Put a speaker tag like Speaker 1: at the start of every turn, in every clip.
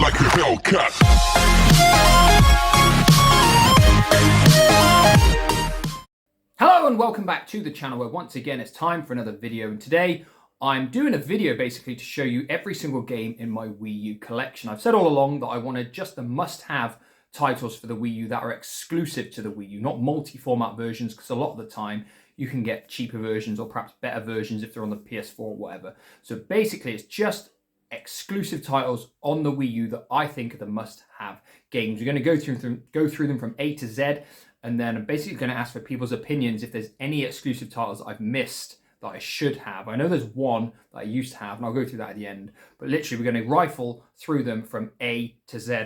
Speaker 1: like a Hellcat.
Speaker 2: Hello and welcome back to the channel where once again it's time for another video, and today I'm doing a video basically to show you every single game in my Wii U collection. I've said all along that I wanted just the must-have titles for the Wii U that are exclusive to the Wii U, not multi-format versions, because a lot of the time you can get cheaper versions or perhaps better versions if they're on the PS4 or whatever. So basically it's just exclusive titles on the Wii U that I think are the must-have games. We're going to go through them from A to Z, and then I'm basically going to ask for people's opinions if there's any exclusive titles that I've missed that I should have. I know there's one that I used to have, and I'll go through that at the end. But literally, we're going to rifle through them from A to Z.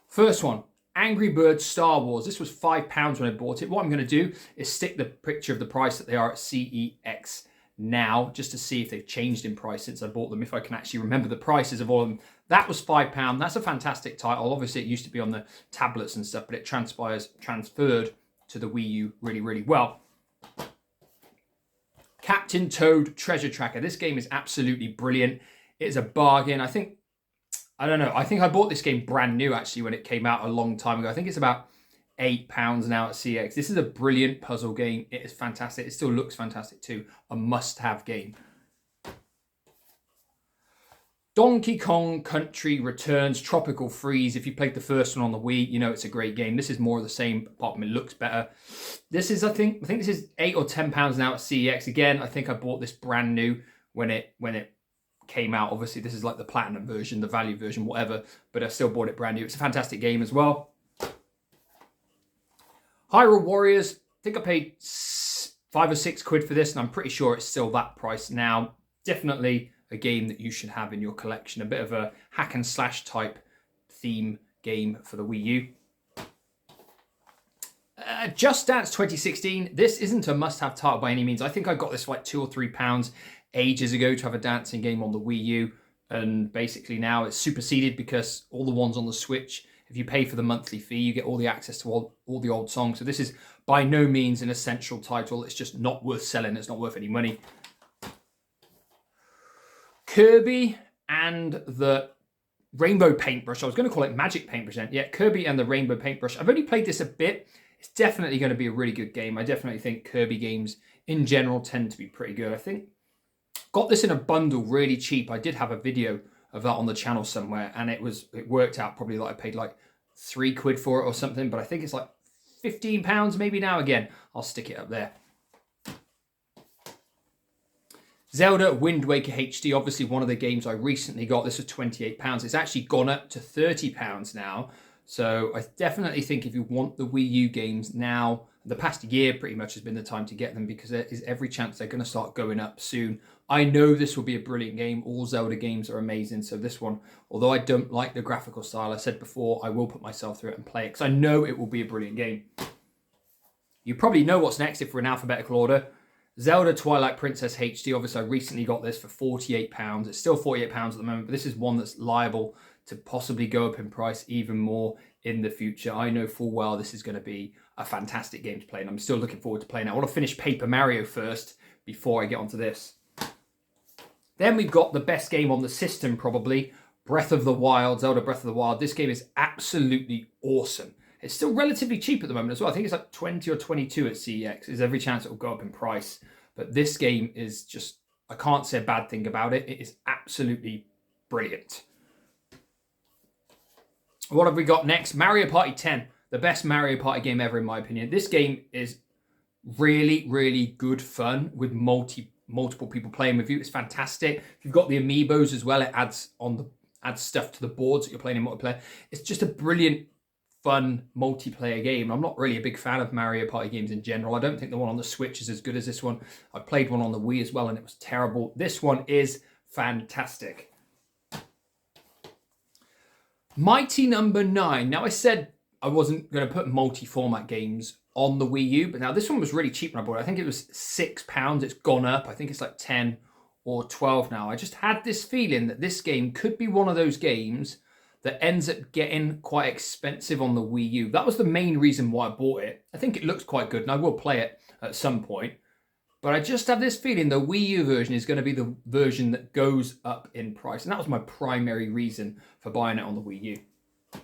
Speaker 2: First one, Angry Birds Star Wars. This was £5 when I bought it. What I'm going to do is stick the picture of the price that they are at CEX now, just to see if they've changed in price since I bought them, if I can actually remember the prices of all of them. That was £5. That's a fantastic title. Obviously, it used to be on the tablets and stuff, but it transferred to the Wii U really, really well. Captain Toad Treasure Tracker. This game is absolutely brilliant. It's a bargain. I think I bought this game brand new actually when it came out a long time ago. I think it's about £8 now at CX. This is a brilliant puzzle game. It is fantastic. It still looks fantastic too. A must-have game. Donkey Kong Country Returns Tropical Freeze. If you played the first one on the Wii, you know it's a great game. This is more of the same, apart from it looks better. This is, I think this is £8 or £10 now at CEX. Again, I think I bought this brand new when it came out. Obviously, this is like the platinum version, the value version, whatever, but I still bought it brand new. It's a fantastic game as well. Hyrule Warriors. I think I paid £5 or £6 for this, and I'm pretty sure it's still that price now. Definitely a game that you should have in your collection. A bit of a hack and slash type theme game for the Wii U. Just Dance 2016. This isn't a must-have title by any means. I think I got this for like £2 or £3 ages ago to have a dancing game on the Wii U, and basically now it's superseded because all the ones on the Switch, if you pay for the monthly fee, you get all the access to all the old songs. So this is by no means an essential title. It's just not worth selling. It's not worth any money. Kirby and the Rainbow Paintbrush. I was going to call it Magic Paintbrush. Yeah, Kirby and the Rainbow Paintbrush. I've only played this a bit. It's definitely going to be a really good game. I definitely think Kirby games in general tend to be pretty good. I think got this in a bundle really cheap. I did have a video of that on the channel somewhere, and it worked out probably like I paid like £3 for it or something, but I think it's like £15 maybe now. Again, I'll stick it up there. Zelda Wind Waker HD, obviously one of the games I recently got. This was £28. It's actually gone up to £30 now. So I definitely think if you want the Wii U games now, the past year pretty much has been the time to get them, because there is every chance they're going to start going up soon. I know this will be a brilliant game. All Zelda games are amazing. So this one, although I don't like the graphical style, I said before, I will put myself through it and play it because I know it will be a brilliant game. You probably know what's next if we're in alphabetical order. Zelda Twilight Princess HD. Obviously, I recently got this for £48. It's still £48 at the moment, but this is one that's liable to possibly go up in price even more in the future. I know full well this is going to be a fantastic game to play, and I'm still looking forward to playing it. I want to finish Paper Mario first before I get onto this. Then we've got the best game on the system, probably, Breath of the Wild, Zelda Breath of the Wild. This game is absolutely awesome. It's still relatively cheap at the moment as well. I think it's like 20 or 22 at CEX. There's every chance it will go up in price. But this game is just, I can't say a bad thing about it. It is absolutely brilliant. What have we got next? Mario Party 10. The best Mario Party game ever, in my opinion. This game is really, really good fun with multiple people playing with you. It's fantastic. If you've got the amiibos as well, it adds stuff to the boards that you're playing in multiplayer. It's just a brilliant, fun multiplayer game. I'm not really a big fan of Mario Party games in general. I don't think the one on the Switch is as good as this one. I played one on the Wii as well, and it was terrible. This one is fantastic. Mighty Number 9. Now, I said I wasn't going to put multi-format games on the Wii U, but now this one was really cheap when I bought it. I think it was £6. It's gone up. I think it's like 10 or 12 now. I just had this feeling that this game could be one of those games that ends up getting quite expensive on the Wii U. That was the main reason why I bought it. I think it looks quite good, and I will play it at some point. But I just have this feeling the Wii U version is going to be the version that goes up in price. And that was my primary reason for buying it on the Wii U.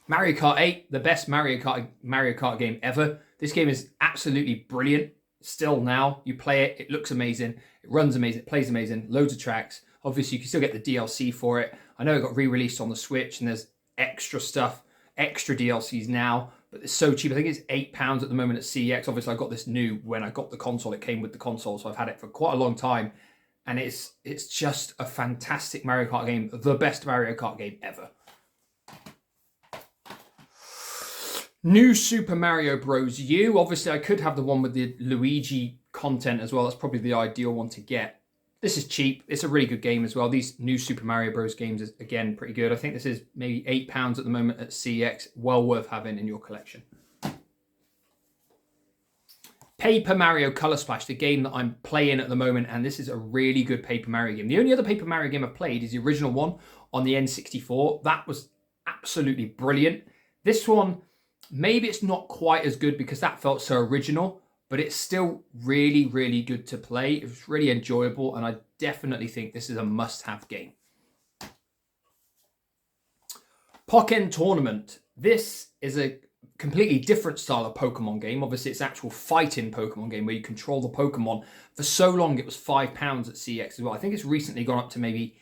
Speaker 2: Mario Kart 8, the best Mario Kart game ever. This game is absolutely brilliant. Still now, you play it, it looks amazing, it runs amazing, it plays amazing, loads of tracks. Obviously, you can still get the DLC for it. I know it got re-released on the Switch, and there's extra stuff, extra DLCs now, but it's so cheap. I think it's £8 at the moment at CEX. Obviously, I got this new when I got the console. It came with the console, so I've had it for quite a long time, and it's just a fantastic Mario Kart game, the best Mario Kart game ever. New Super Mario Bros. U. Obviously, I could have the one with the Luigi content as well. That's probably the ideal one to get. This is cheap. It's a really good game as well. These new Super Mario Bros. Games is, again, pretty good. I think this is maybe £8 at the moment at CX. Well worth having in your collection. Paper Mario Color Splash, the game that I'm playing at the moment, and this is a really good Paper Mario game. The only other Paper Mario game I've played is the original one on the N64. That was absolutely brilliant. This one, maybe it's not quite as good because that felt so original, but it's still really, really good to play. It was really enjoyable, and I definitely think this is a must-have game. Pokken Tournament. This is a completely different style of Pokemon game. Obviously, it's actual fighting Pokemon game where you control the Pokemon. For so long, it was £5 at CX as well. I think it's recently gone up to maybe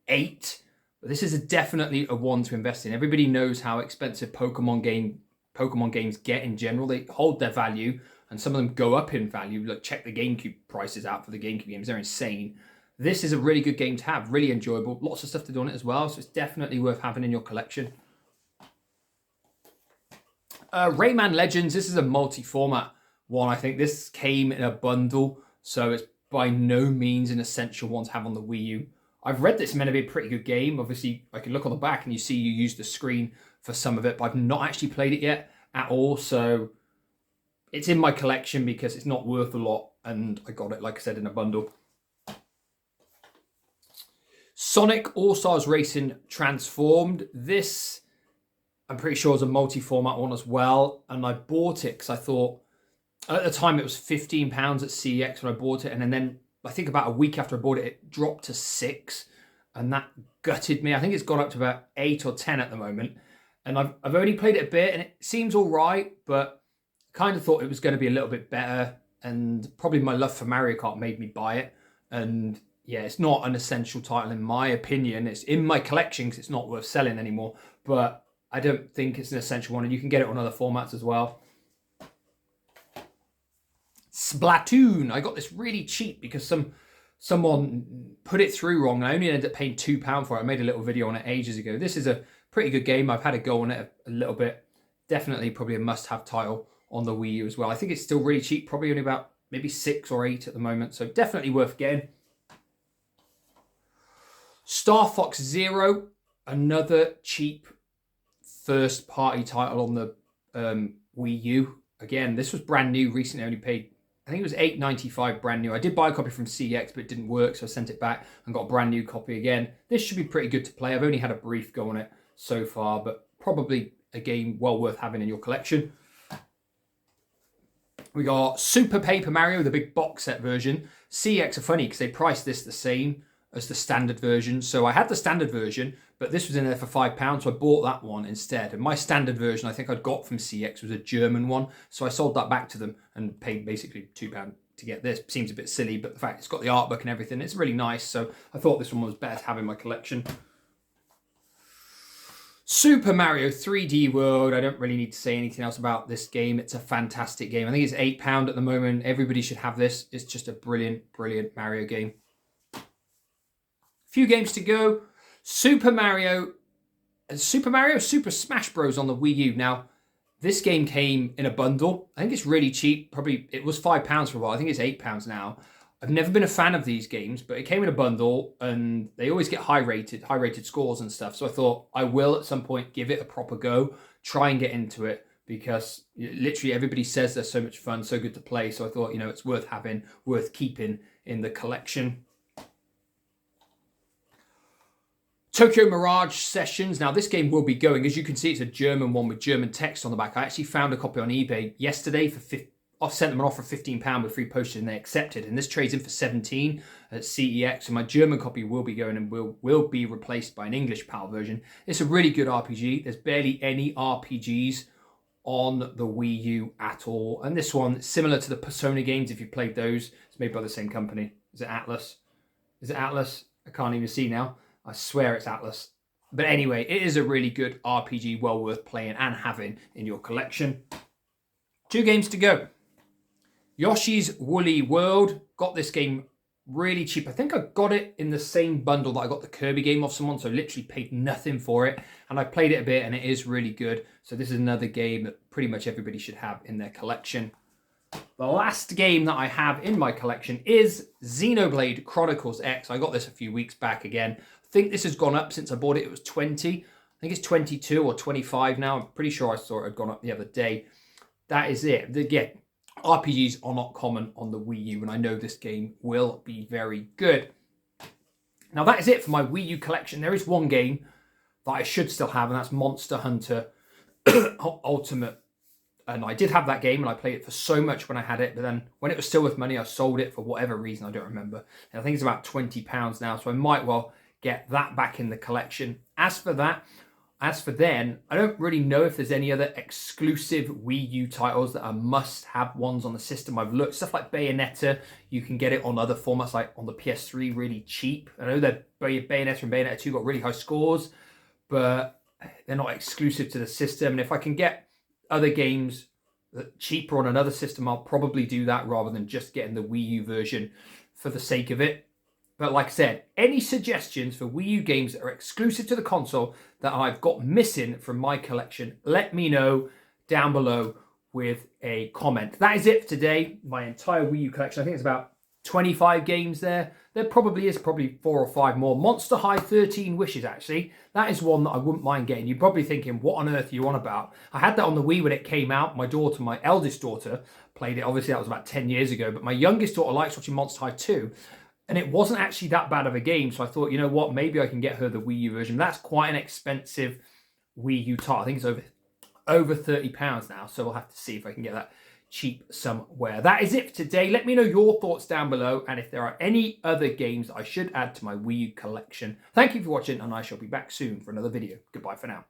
Speaker 2: £8, but this is definitely a one to invest in. Everybody knows how expensive Pokemon games get in general. They hold their value, and some of them go up in value. Look, check the GameCube prices out for the GameCube games. They're insane. This is a really good game to have, really enjoyable. Lots of stuff to do on it as well, so it's definitely worth having in your collection. Rayman Legends, this is a multi-format one. I think this came in a bundle, so it's by no means an essential one to have on the Wii U. I've read that it's meant to be a pretty good game. Obviously, I can look on the back and you see you use the screen for some of it, but I've not actually played it yet at all, so it's in my collection because it's not worth a lot, and I got it, like I said, in a bundle. Sonic All-Stars Racing Transformed. This, I'm pretty sure, is a multi-format one as well, and I bought it because I thought, at the time it was £15 at CEX when I bought it, and then I think about a week after I bought it, it dropped to £6, and that gutted me. I think it's gone up to about 8 or 10 at the moment, and I've only played it a bit, and it seems all right, but kind of thought it was going to be a little bit better, and probably my love for Mario Kart made me buy it. And yeah, it's not an essential title in my opinion. It's in my collection because it's not worth selling anymore, but I don't think it's an essential one, and you can get it on other formats as well. Splatoon. I got this really cheap because someone put it through wrong, and I only ended up paying £2 for it. I made a little video on it ages ago. This is a pretty good game. I've had a go on it a little bit. Definitely probably a must-have title on the Wii U as well. I think it's still really cheap, probably only about maybe 6 or 8 at the moment, so definitely worth getting. Star Fox Zero, another cheap first-party title on the Wii U. Again, this was brand new, recently only paid, I think it was $8.95 brand new. I did buy a copy from CX, but it didn't work, so I sent it back and got a brand new copy again. This should be pretty good to play. I've only had a brief go on it so far, but probably a game well worth having in your collection. We got Super Paper Mario, the big box set version. CX are funny because they priced this the same as the standard version. So I had the standard version, but this was in there for £5, so I bought that one instead. And my standard version, I think I'd got from CX, was a German one. So I sold that back to them and paid basically £2 to get this. Seems a bit silly, but the fact it's got the art book and everything, it's really nice. So I thought this one was better to have in my collection. Super Mario 3D World. I don't really need to say anything else about this game. It's a fantastic game. I think it's £8 at the moment. Everybody should have this. It's just a brilliant, brilliant Mario game. Few games to go. Super Super Smash Bros. On the Wii U. Now, this game came in a bundle. I think it's really cheap. Probably, it was £5 for a while. I think it's £8 now. I've never been a fan of these games, but it came in a bundle, and they always get high rated scores and stuff. So I thought I will at some point give it a proper go, try and get into it, because literally everybody says they're so much fun, so good to play. So I thought, it's worth having, worth keeping in the collection. Tokyo Mirage Sessions. Now, this game will be going. As you can see, it's a German one with German text on the back. I actually found a copy on eBay yesterday for I've sent them an offer of £15 with free postage and they accepted. And this trades in for 17 at CEX. And my German copy will be going and will be replaced by an English PAL version. It's a really good RPG. There's barely any RPGs on the Wii U at all. And this one, similar to the Persona games, if you played those, it's made by the same company. Is it Atlas? Is it Atlas? I can't even see now. I swear it's Atlas. But anyway, it is a really good RPG, well worth playing and having in your collection. 2 games to go. Yoshi's Woolly World. Got this game really cheap. I think I got it in the same bundle that I got the Kirby game off someone, so literally paid nothing for it. And I played it a bit and it is really good. So this is another game that pretty much everybody should have in their collection. The last game that I have in my collection is Xenoblade Chronicles X. I got this a few weeks back again. I think this has gone up since I bought it. It was 20. I think it's 22 or 25 now. I'm pretty sure I saw it had gone up the other day. That is it. Again, RPGs are not common on the Wii U, and I know this game will be very good. Now that is it for my Wii U collection. There is one game that I should still have, and that's Monster Hunter Ultimate. And I did have that game, and I played it for so much when I had it, but then when it was still with money, I sold it for whatever reason, I don't remember. And I think it's about £20 now, so I might well get that back in the collection. As for then, I don't really know if there's any other exclusive Wii U titles that are must-have ones on the system. I've looked, stuff like Bayonetta, you can get it on other formats, like on the PS3, really cheap. I know that Bayonetta and Bayonetta 2 got really high scores, but they're not exclusive to the system. And if I can get other games cheaper on another system, I'll probably do that rather than just getting the Wii U version for the sake of it. But like I said, any suggestions for Wii U games that are exclusive to the console that I've got missing from my collection, let me know down below with a comment. That is it for today. My entire Wii U collection. I think it's about 25 games there. There probably is 4 or 5 more. Monster High 13 Wishes, actually. That is one that I wouldn't mind getting. You're probably thinking, what on earth are you on about? I had that on the Wii when it came out. My daughter, my eldest daughter, played it. Obviously, that was about 10 years ago. But my youngest daughter likes watching Monster High 2. And it wasn't actually that bad of a game. So I thought, you know what? Maybe I can get her the Wii U version. That's quite an expensive Wii U title. I think it's over £30 now. So we'll have to see if I can get that cheap somewhere. That is it for today. Let me know your thoughts down below. And if there are any other games I should add to my Wii U collection. Thank you for watching. And I shall be back soon for another video. Goodbye for now.